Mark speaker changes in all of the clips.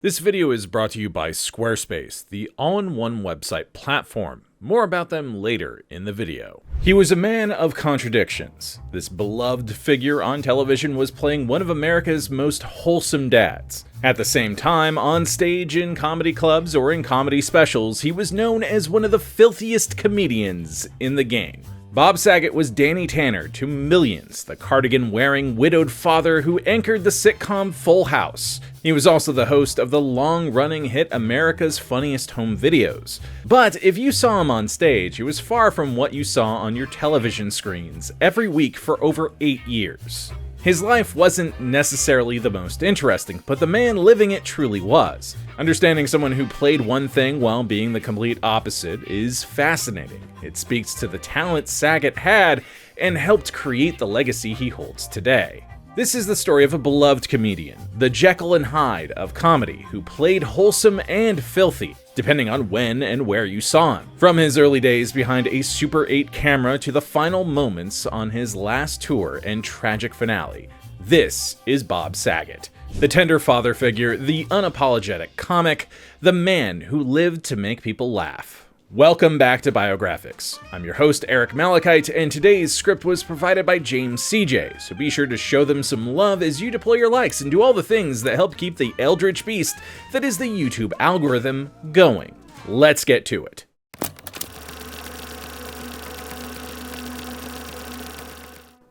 Speaker 1: This video is brought to you by Squarespace, the all-in-one website platform. More about them later in the video. He was a man of contradictions. This beloved figure on television was playing one of America's most wholesome dads. At the same time, on stage, in comedy clubs, or in comedy specials, he was known as one of the filthiest comedians in the game. Bob Saget was Danny Tanner to millions, the cardigan-wearing widowed father who anchored the sitcom Full House. He was also the host of the long-running hit America's Funniest Home Videos. But if you saw him on stage, he was far from what you saw on your television screens every week for over 8 years. His life wasn't necessarily the most interesting, but the man living it truly was. Understanding someone who played one thing while being the complete opposite is fascinating. It speaks to the talent Saget had and helped create the legacy he holds today. This is the story of a beloved comedian, the Jekyll and Hyde of comedy, who played wholesome and filthy, depending on when and where you saw him. From his early days behind a Super 8 camera to the final moments on his last tour and tragic finale, this is Bob Saget. The tender father figure, the unapologetic comic, the man who lived to make people laugh. Welcome back to Biographics. I'm your host, Eric Malachite, and today's script was provided by James CJ, so be sure to show them some love as you deploy your likes and do all the things that help keep the eldritch beast that is the YouTube algorithm going. Let's get to it.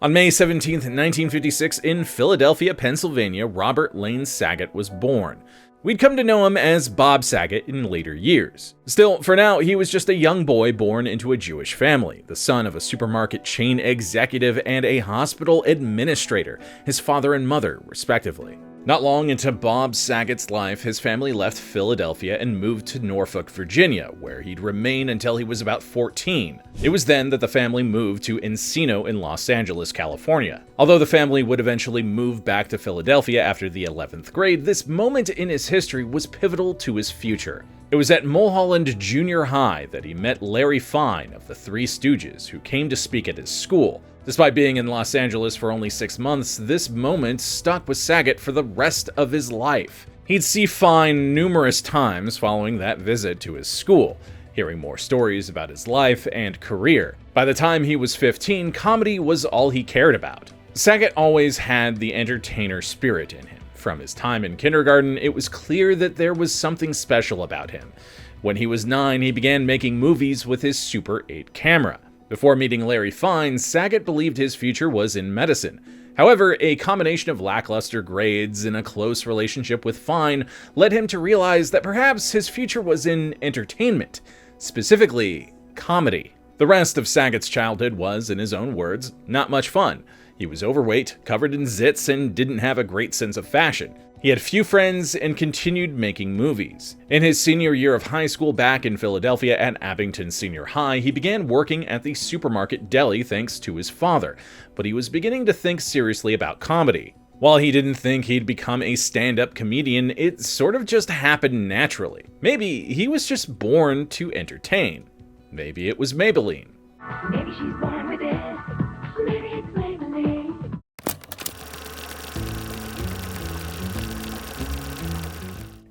Speaker 1: On May 17, 1956, in Philadelphia, Pennsylvania, Robert Lane Saget was born. We'd come to know him as Bob Saget in later years. Still, for now, he was just a young boy born into a Jewish family, the son of a supermarket chain executive and a hospital administrator, his father and mother, respectively. Not long into Bob Saget's life, his family left Philadelphia and moved to Norfolk, Virginia, where he'd remain until he was about 14. It was then that the family moved to Encino in Los Angeles, California. Although the family would eventually move back to Philadelphia after the 11th grade, this moment in his history was pivotal to his future. It was at Mulholland Junior High that he met Larry Fine of the Three Stooges, who came to speak at his school. Despite being in Los Angeles for only 6 months, this moment stuck with Saget for the rest of his life. He'd see Fine numerous times following that visit to his school, hearing more stories about his life and career. By the time he was 15, comedy was all he cared about. Saget always had the entertainer spirit in him. From his time in kindergarten, it was clear that there was something special about him. When he was 9, he began making movies with his Super 8 camera. Before meeting Larry Fine, Saget believed his future was in medicine. However, a combination of lackluster grades and a close relationship with Fine led him to realize that perhaps his future was in entertainment, specifically comedy. The rest of Saget's childhood was, in his own words, not much fun. He was overweight, covered in zits, and didn't have a great sense of fashion. He had few friends and continued making movies. In his senior year of high school back in Philadelphia at Abington Senior High, he began working at the supermarket deli thanks to his father, but he was beginning to think seriously about comedy. While he didn't think he'd become a stand-up comedian, it sort of just happened naturally. Maybe he was just born to entertain. Maybe it was Maybelline.
Speaker 2: Maybe she's born with it. Maybe it's Maybelline.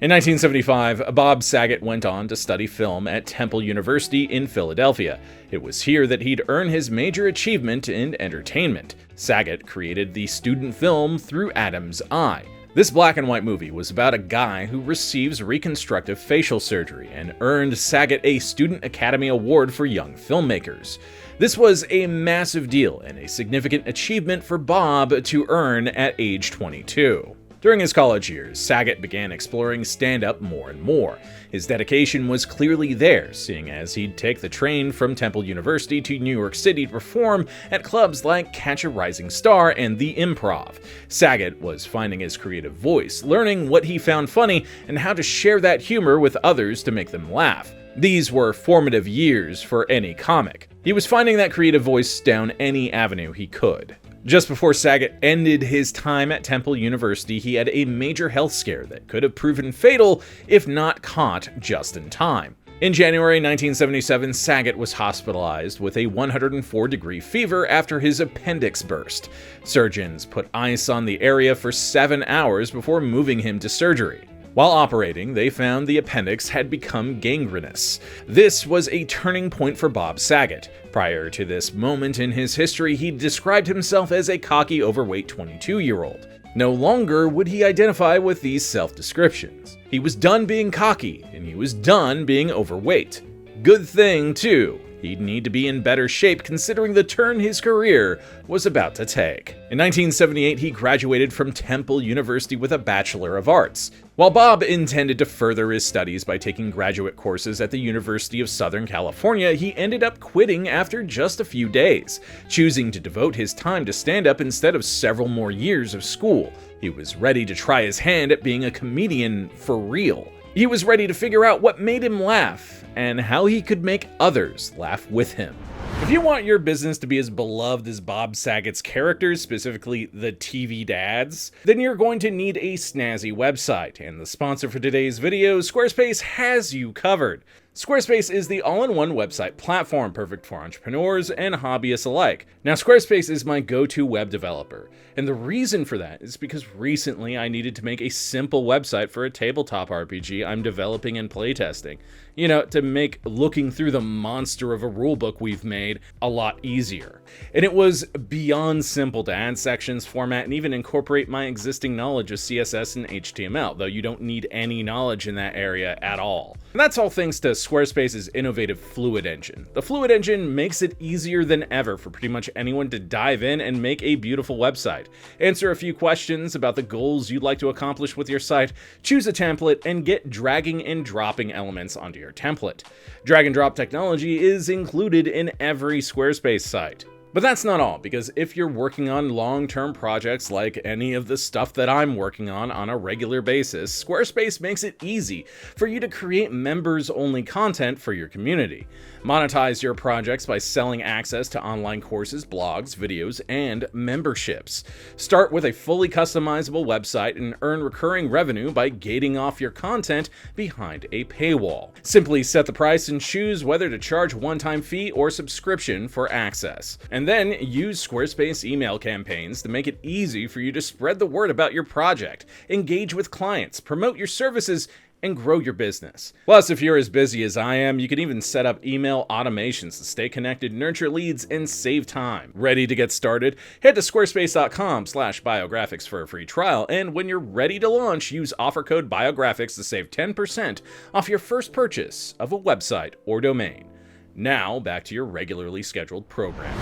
Speaker 1: In 1975, Bob Saget went on to study film at Temple University in Philadelphia. It was here that he'd earn his major achievement in entertainment. Saget created the student film Through Adam's Eye. This black and white movie was about a guy who receives reconstructive facial surgery and earned Saget a Student Academy Award for Young Filmmakers. This was a massive deal and a significant achievement for Bob to earn at age 22. During his college years, Saget began exploring stand-up more and more. His dedication was clearly there, seeing as he'd take the train from Temple University to New York City to perform at clubs like Catch a Rising Star and The Improv. Saget was finding his creative voice, learning what he found funny, and how to share that humor with others to make them laugh. These were formative years for any comic. He was finding that creative voice down any avenue he could. Just before Saget ended his time at Temple University, he had a major health scare that could have proven fatal if not caught just in time. In January 1977, Saget was hospitalized with a 104-degree fever after his appendix burst. Surgeons put ice on the area for 7 hours before moving him to surgery. While operating, they found the appendix had become gangrenous. This was a turning point for Bob Saget. Prior to this moment in his history, he described himself as a cocky, overweight 22-year-old. No longer would he identify with these self-descriptions. He was done being cocky, and he was done being overweight. Good thing, too. He'd need to be in better shape considering the turn his career was about to take. In 1978, he graduated from Temple University with a Bachelor of Arts. While Bob intended to further his studies by taking graduate courses at the University of Southern California, he ended up quitting after just a few days, choosing to devote his time to stand-up instead of several more years of school. He was ready to try his hand at being a comedian for real. He was ready to figure out what made him laugh and how he could make others laugh with him. If you want your business to be as beloved as Bob Saget's characters, specifically the TV dads, then you're going to need a snazzy website. And the sponsor for today's video, Squarespace, has you covered. Squarespace is the all-in-one website platform perfect for entrepreneurs and hobbyists alike. Now, Squarespace is my go-to web developer, and the reason for that is because recently I needed to make a simple website for a tabletop RPG I'm developing and playtesting. You know, to make looking through the monster of a rulebook we've made a lot easier. And it was beyond simple to add sections, format, and even incorporate my existing knowledge of CSS and HTML, though you don't need any knowledge in that area at all. And that's all thanks to Squarespace's innovative Fluid Engine. The Fluid Engine makes it easier than ever for pretty much anyone to dive in and make a beautiful website. Answer a few questions about the goals you'd like to accomplish with your site, choose a template, and get dragging and dropping elements onto your template. Drag and drop technology is included in every Squarespace site. But that's not all, because if you're working on long-term projects like any of the stuff that I'm working on a regular basis, Squarespace makes it easy for you to create members-only content for your community. Monetize your projects by selling access to online courses, blogs, videos, and memberships. Start with a fully customizable website and earn recurring revenue by gating off your content behind a paywall. Simply set the price and choose whether to charge one-time fee or subscription for access. And then use Squarespace email campaigns to make it easy for you to spread the word about your project, engage with clients, promote your services, and grow your business. Plus, if you're as busy as I am, you can even set up email automations to stay connected, nurture leads, and save time. Ready to get started? Head to squarespace.com/biographics for a free trial, and when you're ready to launch, use offer code biographics to save 10% off your first purchase of a website or domain. Now, back to your regularly scheduled program.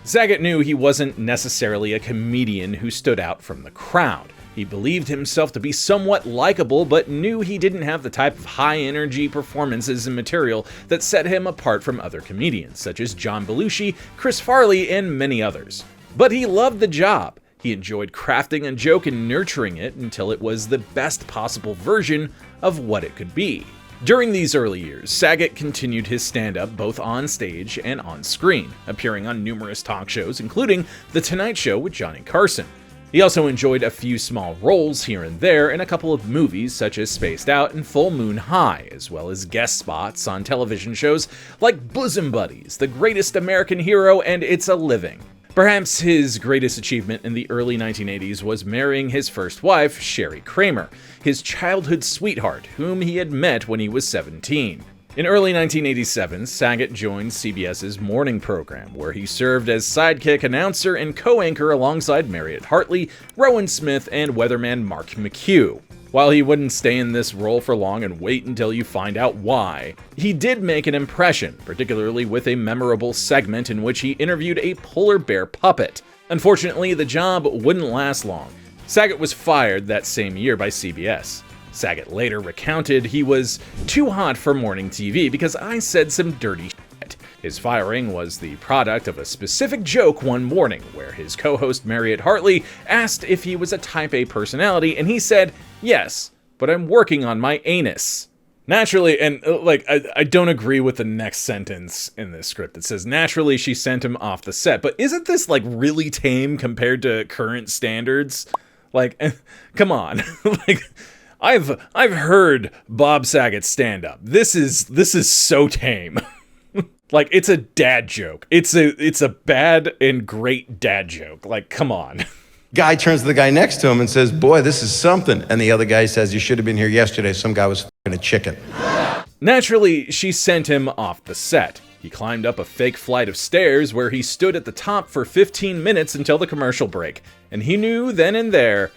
Speaker 1: Saget knew he wasn't necessarily a comedian who stood out from the crowd. He believed himself to be somewhat likable, but knew he didn't have the type of high-energy performances and material that set him apart from other comedians, such as John Belushi, Chris Farley, and many others. But he loved the job. He enjoyed crafting a joke and nurturing it until it was the best possible version of what it could be. During these early years, Saget continued his stand-up both on stage and on screen, appearing on numerous talk shows, including The Tonight Show with Johnny Carson. He also enjoyed a few small roles here and there in a couple of movies such as Spaced Out and Full Moon High, as well as guest spots on television shows like Bosom Buddies, The Greatest American Hero, and It's a Living. Perhaps his greatest achievement in the early 1980s was marrying his first wife, Sherry Kramer, his childhood sweetheart, whom he had met when he was 17. In early 1987, Saget joined CBS's morning program, where he served as sidekick announcer and co-anchor alongside Marriott Hartley, Rowan Smith, and weatherman Mark McHugh. While he wouldn't stay in this role for long, and wait until you find out why, he did make an impression, particularly with a memorable segment in which he interviewed a polar bear puppet. Unfortunately, the job wouldn't last long. Saget was fired that same year by CBS. Saget later recounted he was too hot for morning TV because I said some dirty shit. His firing was the product of a specific joke one morning where his co-host Marriott Hartley asked if he was a type A personality, and he said, "Yes, but I'm working on my anus." Naturally, and I don't agree with the next sentence in this script. It says, naturally, she sent him off the set. But isn't this really tame compared to current standards? Come on. I've heard Bob Saget stand up. This is so tame. Like, it's a dad joke. It's a bad and great dad joke. Like, come on.
Speaker 3: Guy turns to the guy next to him and says, boy, this is something. And the other guy says, you should have been here yesterday. Some guy was f***ing a chicken.
Speaker 1: Naturally, she sent him off the set. He climbed up a fake flight of stairs where he stood at the top for 15 minutes until the commercial break. And he knew then and there,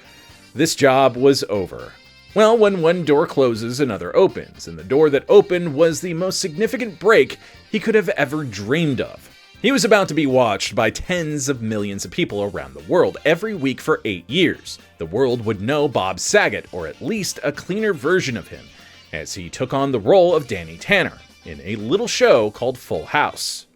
Speaker 1: this job was over. Well, when one door closes, another opens, and the door that opened was the most significant break he could have ever dreamed of. He was about to be watched by tens of millions of people around the world every week for 8 years. The world would know Bob Saget, or at least a cleaner version of him, as he took on the role of Danny Tanner in a little show called Full House.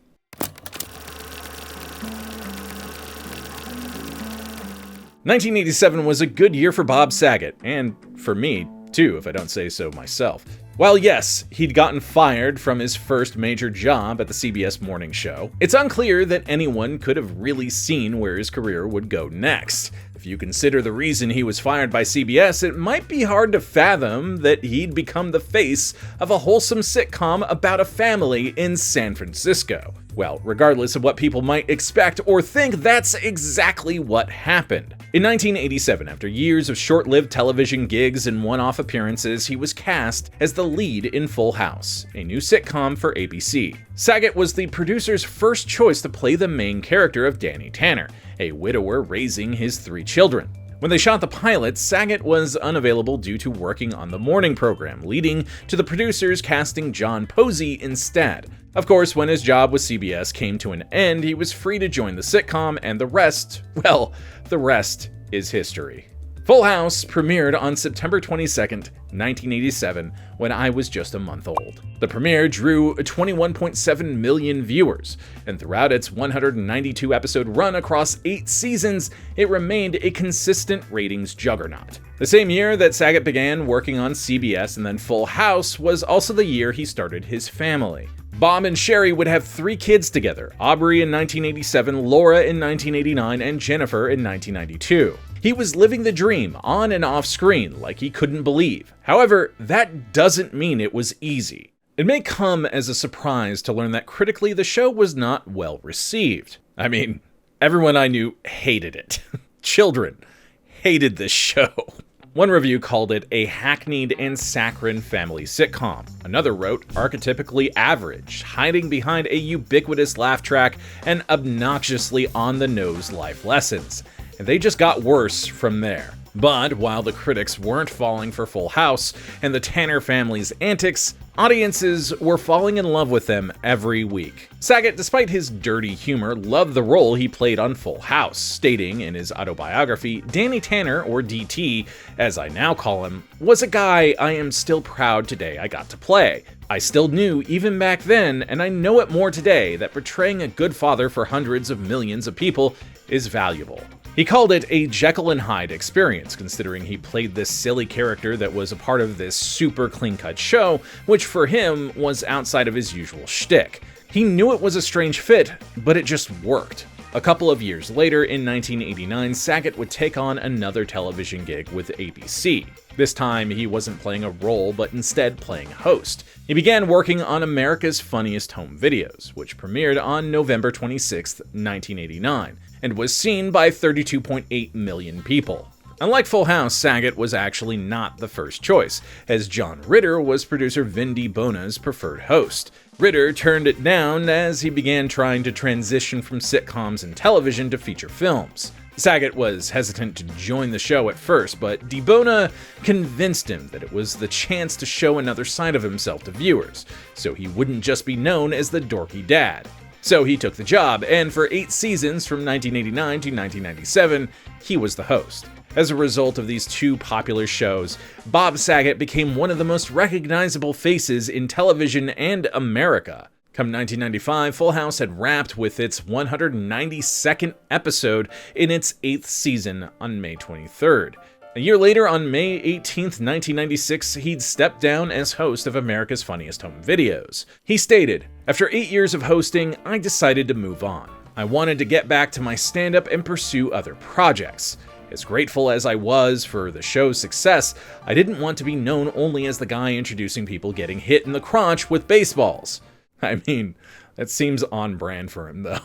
Speaker 1: "1987 was a good year for Bob Saget, and for me, too, if I don't say so myself. While yes, he'd gotten fired from his first major job at the CBS morning show, it's unclear that anyone could have really seen where his career would go next. If you consider the reason he was fired by CBS, it might be hard to fathom that he'd become the face of a wholesome sitcom about a family in San Francisco. Well, regardless of what people might expect or think, that's exactly what happened. In 1987, after years of short-lived television gigs and one-off appearances, he was cast as the lead in Full House, a new sitcom for ABC. Saget was the producer's first choice to play the main character of Danny Tanner, a widower raising his 3 children. When they shot the pilot, Saget was unavailable due to working on the morning program, leading to the producers casting John Posey instead. Of course, when his job with CBS came to an end, he was free to join the sitcom, and the rest, well, the rest is history. Full House premiered on September 22nd, 1987, when I was just a month old. The premiere drew 21.7 million viewers, and throughout its 192-episode run across 8 seasons, it remained a consistent ratings juggernaut. The same year that Saget began working on CBS and then Full House was also the year he started his family. Bob and Sherry would have 3 kids together, Aubrey in 1987, Laura in 1989, and Jennifer in 1992. He was living the dream on and off screen like he couldn't believe. However, that doesn't mean it was easy. It may come as a surprise to learn that critically the show was not well received. I mean, everyone I knew hated it. Children hated this show. One review called it a hackneyed and saccharine family sitcom. Another wrote, archetypically average, hiding behind a ubiquitous laugh track and obnoxiously on-the-nose life lessons. And they just got worse from there. But while the critics weren't falling for Full House and the Tanner family's antics, audiences were falling in love with them every week. Saget, despite his dirty humor, loved the role he played on Full House, stating in his autobiography, Danny Tanner, or DT, as I now call him, was a guy I am still proud today I got to play. I still knew even back then, and I know it more today, that portraying a good father for hundreds of millions of people is valuable. He called it a Jekyll and Hyde experience, considering he played this silly character that was a part of this super clean-cut show, which for him was outside of his usual shtick. He knew it was a strange fit, but it just worked. A couple of years later, in 1989, Saget would take on another television gig with ABC. This time, he wasn't playing a role, but instead playing host. He began working on America's Funniest Home Videos, which premiered on November 26, 1989, and was seen by 32.8 million people. Unlike Full House, Saget was actually not the first choice, as John Ritter was producer Vin DiBona's preferred host. Ritter turned it down as he began trying to transition from sitcoms and television to feature films. Saget was hesitant to join the show at first, but DiBona convinced him that it was the chance to show another side of himself to viewers, so he wouldn't just be known as the dorky dad. So he took the job, and for 8 seasons from 1989 to 1997, he was the host. As a result of these 2 popular shows, Bob Saget became one of the most recognizable faces in television and America. Come 1995, Full House had wrapped with its 192nd episode in its 8th season on May 23rd. A year later, on May 18, 1996, he'd stepped down as host of America's Funniest Home Videos. He stated, "After 8 years of hosting, I decided to move on. I wanted to get back to my stand-up and pursue other projects. As grateful as I was for the show's success, I didn't want to be known only as the guy introducing people getting hit in the crotch with baseballs. I mean, that seems on brand for him, though.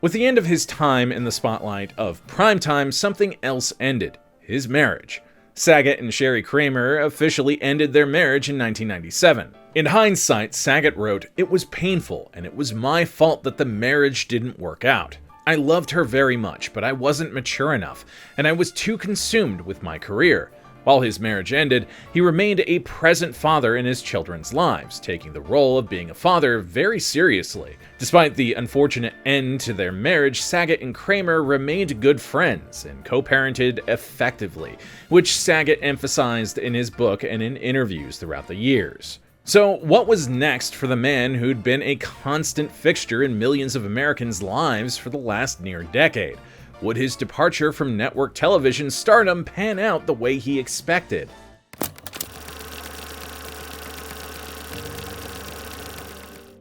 Speaker 1: With the end of his time in the spotlight of primetime, something else ended: his marriage. Saget and Sherry Kramer officially ended their marriage in 1997. In hindsight, Saget wrote, "It was painful, and it was my fault that the marriage didn't work out. I loved her very much, but I wasn't mature enough, and I was too consumed with my career." While his marriage ended, he remained a present father in his children's lives, taking the role of being a father very seriously. Despite the unfortunate end to their marriage, Saget and Kramer remained good friends and co-parented effectively, which Saget emphasized in his book and in interviews throughout the years. So, what was next for the man who'd been a constant fixture in millions of Americans' lives for the last near decade? Would his departure from network television stardom pan out the way he expected?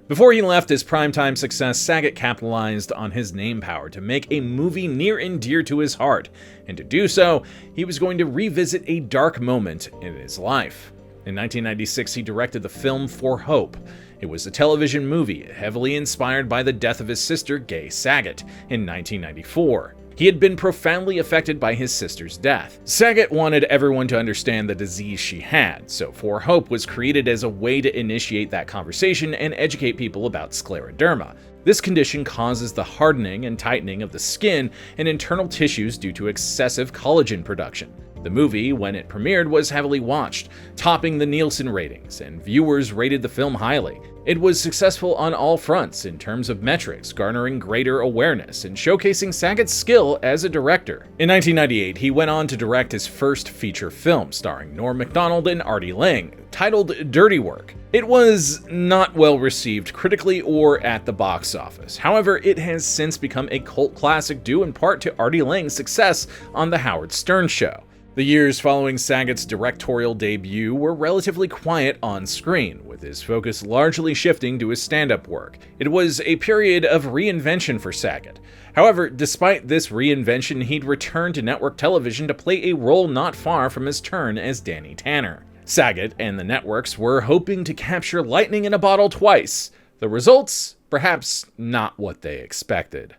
Speaker 1: Before he left his primetime success, Saget capitalized on his name power to make a movie near and dear to his heart, and to do so, he was going to revisit a dark moment in his life. In 1996, he directed the film For Hope. It was a television movie heavily inspired by the death of his sister, Gay Saget, in 1994. He had been profoundly affected by his sister's death. Saget wanted everyone to understand the disease she had, so For Hope was created as a way to initiate that conversation and educate people about scleroderma. This condition causes the hardening and tightening of the skin and internal tissues due to excessive collagen production. The movie, when it premiered, was heavily watched, topping the Nielsen ratings, and viewers rated the film highly. It was successful on all fronts in terms of metrics, garnering greater awareness and showcasing Saget's skill as a director. In 1998, he went on to direct his first feature film, starring Norm Macdonald and Artie Lang, titled Dirty Work. It was not well received critically or at the box office. However, it has since become a cult classic due in part to Artie Lang's success on The Howard Stern Show. The years following Saget's directorial debut were relatively quiet on screen, with his focus largely shifting to his stand-up work. It was a period of reinvention for Saget. However, despite this reinvention, he'd returned to network television to play a role not far from his turn as Danny Tanner. Saget and the networks were hoping to capture lightning in a bottle twice. The results? Perhaps not what they expected.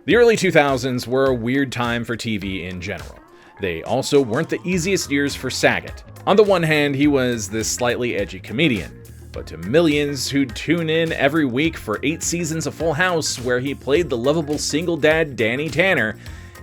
Speaker 1: The early 2000s were a weird time for TV in general. They also weren't the easiest years for Saget. On the one hand, he was this slightly edgy comedian, but to millions who'd tune in every week for 8 seasons of Full House where he played the lovable single dad Danny Tanner,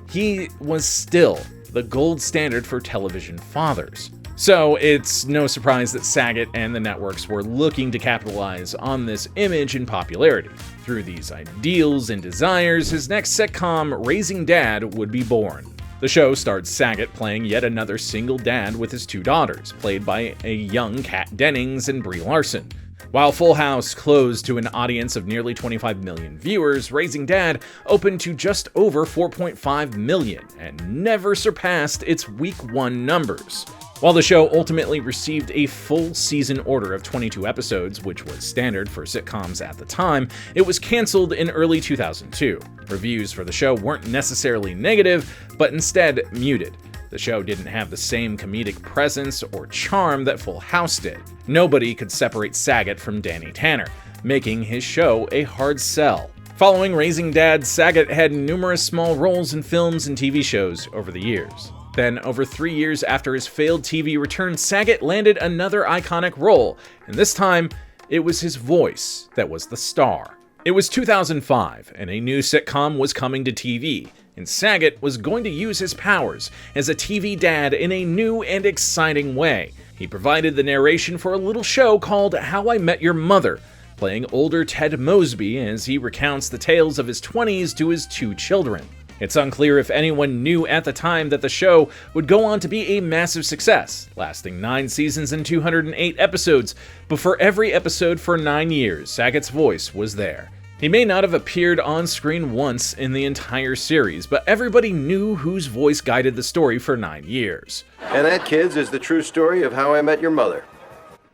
Speaker 1: he was still the gold standard for television fathers. So it's no surprise that Saget and the networks were looking to capitalize on this image and popularity. Through these ideals and desires, his next sitcom, Raising Dad, would be born. The show starred Saget playing yet another single dad with his 2 daughters, played by a young Kat Dennings and Brie Larson. While Full House closed to an audience of nearly 25 million viewers, Raising Dad opened to just over 4.5 million and never surpassed its week 1 numbers. While the show ultimately received a full season order of 22 episodes, which was standard for sitcoms at the time, it was canceled in early 2002. Reviews for the show weren't necessarily negative, but instead muted. The show didn't have the same comedic presence or charm that Full House did. Nobody could separate Saget from Danny Tanner, making his show a hard sell. Following Raising Dad, Saget had numerous small roles in films and TV shows over the years. Then, over 3 years after his failed TV return, Saget landed another iconic role, and this time, it was his voice that was the star. It was 2005, and a new sitcom was coming to TV, and Saget was going to use his powers as a TV dad in a new and exciting way. He provided the narration for a little show called How I Met Your Mother, playing older Ted Mosby as he recounts the tales of his 20s to his 2 children. It's unclear if anyone knew at the time that the show would go on to be a massive success, lasting 9 seasons and 208 episodes, but for every episode for 9 years, Saget's voice was there. He may not have appeared on screen once in the entire series, but everybody knew whose voice guided the story for 9 years.
Speaker 4: And that, kids, is the true story of How I Met Your Mother.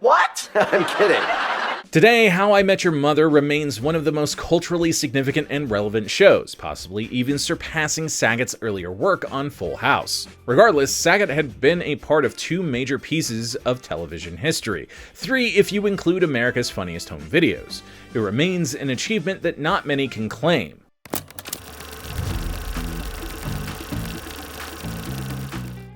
Speaker 5: What?
Speaker 4: I'm kidding.
Speaker 1: Today, How I Met Your Mother remains one of the most culturally significant and relevant shows, possibly even surpassing Saget's earlier work on Full House. Regardless, Saget had been a part of two major pieces of television history, three if you include America's Funniest Home Videos. It remains an achievement that not many can claim.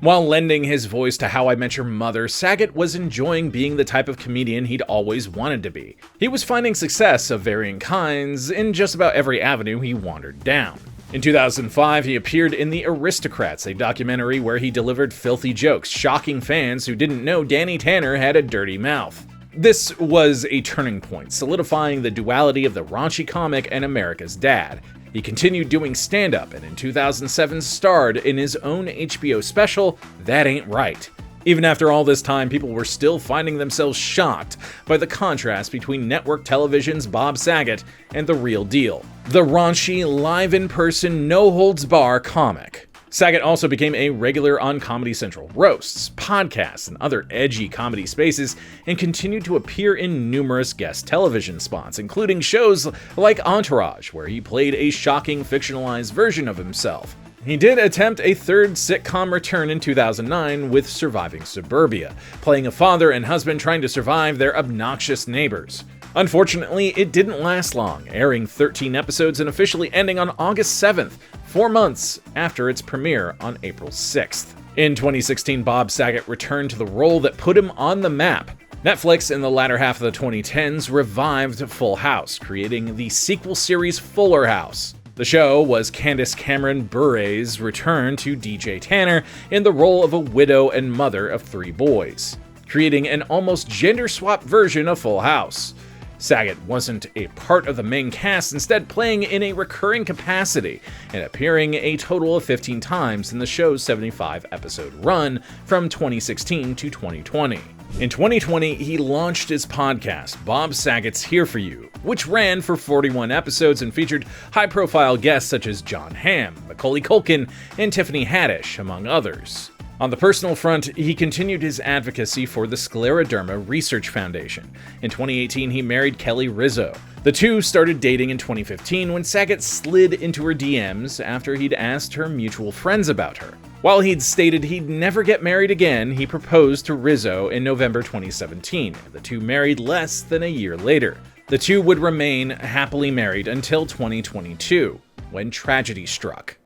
Speaker 1: While lending his voice to How I Met Your Mother, Saget was enjoying being the type of comedian he'd always wanted to be. He was finding success of varying kinds in just about every avenue he wandered down. In 2005, he appeared in The Aristocrats, a documentary where he delivered filthy jokes, shocking fans who didn't know Danny Tanner had a dirty mouth. This was a turning point, solidifying the duality of the raunchy comic and America's dad. He continued doing stand-up and in 2007 starred in his own HBO special, That Ain't Right. Even after all this time, people were still finding themselves shocked by the contrast between network television's Bob Saget and the real deal. The raunchy, live-in-person, no-holds-bar comic. Saget also became a regular on Comedy Central roasts, podcasts, and other edgy comedy spaces, and continued to appear in numerous guest television spots, including shows like Entourage, where he played a shocking fictionalized version of himself. He did attempt a third sitcom return in 2009 with Surviving Suburbia, playing a father and husband trying to survive their obnoxious neighbors. Unfortunately, it didn't last long, airing 13 episodes and officially ending on August 7th, 4 months after its premiere on April 6th. In 2016, Bob Saget returned to the role that put him on the map. Netflix, in the latter half of the 2010s, revived Full House, creating the sequel series Fuller House. The show was Candace Cameron Bure's return to DJ Tanner in the role of a widow and mother of 3 boys, creating an almost gender-swapped version of Full House. Saget wasn't a part of the main cast, instead playing in a recurring capacity and appearing a total of 15 times in the show's 75-episode run from 2016 to 2020. In 2020, he launched his podcast, Bob Saget's Here For You, which ran for 41 episodes and featured high-profile guests such as Jon Hamm, Macaulay Culkin, and Tiffany Haddish, among others. On the personal front, he continued his advocacy for the Scleroderma Research Foundation. In 2018, he married Kelly Rizzo. The two started dating in 2015 when Saget slid into her DMs after he'd asked her mutual friends about her. While he'd stated he'd never get married again, he proposed to Rizzo in November 2017. The two married less than a year later. The two would remain happily married until 2022, when tragedy struck.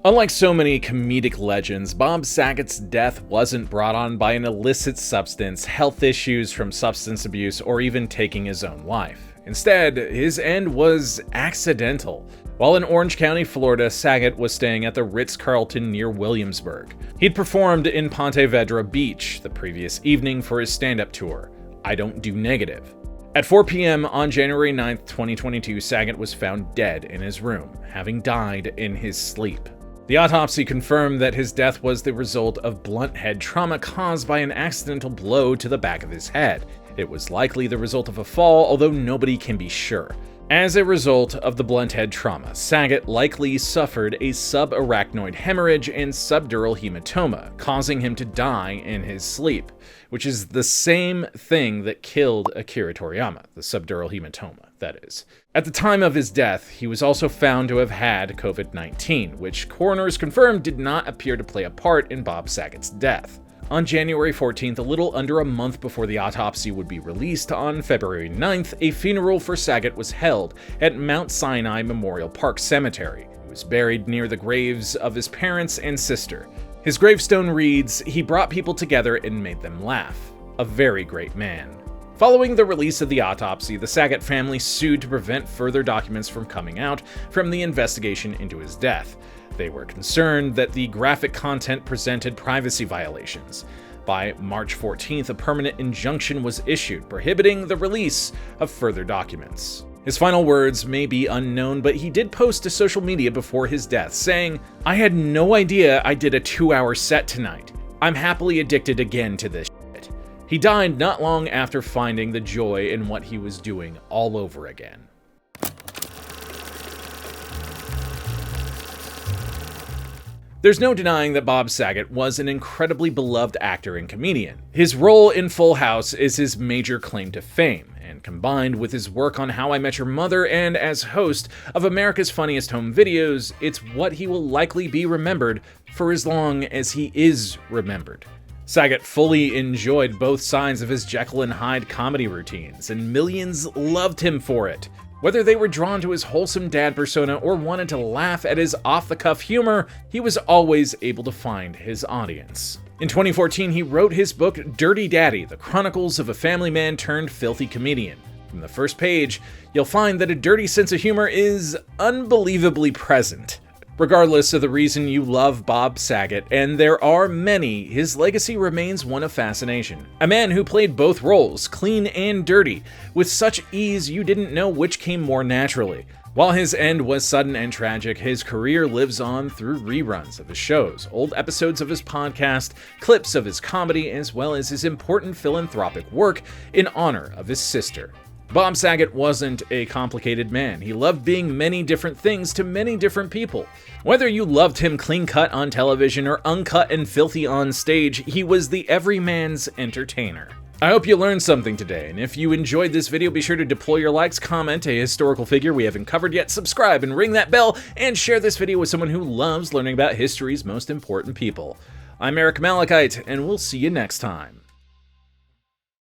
Speaker 1: Unlike so many comedic legends, Bob Saget's death wasn't brought on by an illicit substance, health issues from substance abuse, or even taking his own life. Instead, his end was accidental. While in Orange County, Florida, Saget was staying at the Ritz-Carlton near Williamsburg. He'd performed in Ponte Vedra Beach the previous evening for his stand-up tour, I Don't Do Negative. At 4 p.m. on January 9th, 2022, Saget was found dead in his room, having died in his sleep. The autopsy confirmed that his death was the result of blunt head trauma caused by an accidental blow to the back of his head. It was likely the result of a fall, although nobody can be sure. As a result of the blunt head trauma, Saget likely suffered a subarachnoid hemorrhage and subdural hematoma, causing him to die in his sleep, which is the same thing that killed Akira Toriyama, the subdural hematoma, that is. At the time of his death, he was also found to have had COVID-19, which coroners confirmed did not appear to play a part in Bob Saget's death. On January 14th, a little under a month before the autopsy would be released, on February 9th, a funeral for Saget was held at Mount Sinai Memorial Park Cemetery. He was buried near the graves of his parents and sister. His gravestone reads, "He brought people together and made them laugh. A very great man." Following the release of the autopsy, the Saget family sued to prevent further documents from coming out from the investigation into his death. They were concerned that the graphic content presented privacy violations. By March 14th, a permanent injunction was issued prohibiting the release of further documents. His final words may be unknown, but he did post to social media before his death, saying, "I had no idea I did a 2-hour set tonight. I'm happily addicted again to this shit." He died not long after finding the joy in what he was doing all over again. There's no denying that Bob Saget was an incredibly beloved actor and comedian. His role in Full House is his major claim to fame, and combined with his work on How I Met Your Mother and as host of America's Funniest Home Videos, it's what he will likely be remembered for as long as he is remembered. Saget fully enjoyed both sides of his Jekyll and Hyde comedy routines, and millions loved him for it. Whether they were drawn to his wholesome dad persona or wanted to laugh at his off-the-cuff humor, he was always able to find his audience. In 2014, he wrote his book Dirty Daddy, The Chronicles of a Family Man Turned Filthy Comedian. From the first page, you'll find that a dirty sense of humor is unbelievably present. Regardless of the reason you love Bob Saget, and there are many, his legacy remains one of fascination. A man who played both roles, clean and dirty, with such ease you didn't know which came more naturally. While his end was sudden and tragic, his career lives on through reruns of his shows, old episodes of his podcast, clips of his comedy, as well as his important philanthropic work in honor of his sister. Bob Saget wasn't a complicated man. He loved being many different things to many different people. Whether you loved him clean-cut on television or uncut and filthy on stage, he was the everyman's entertainer. I hope you learned something today, and if you enjoyed this video, be sure to deploy your likes, comment a historical figure we haven't covered yet, subscribe and ring that bell, and share this video with someone who loves learning about history's most important people. I'm Eric Malachite, and we'll see you next time.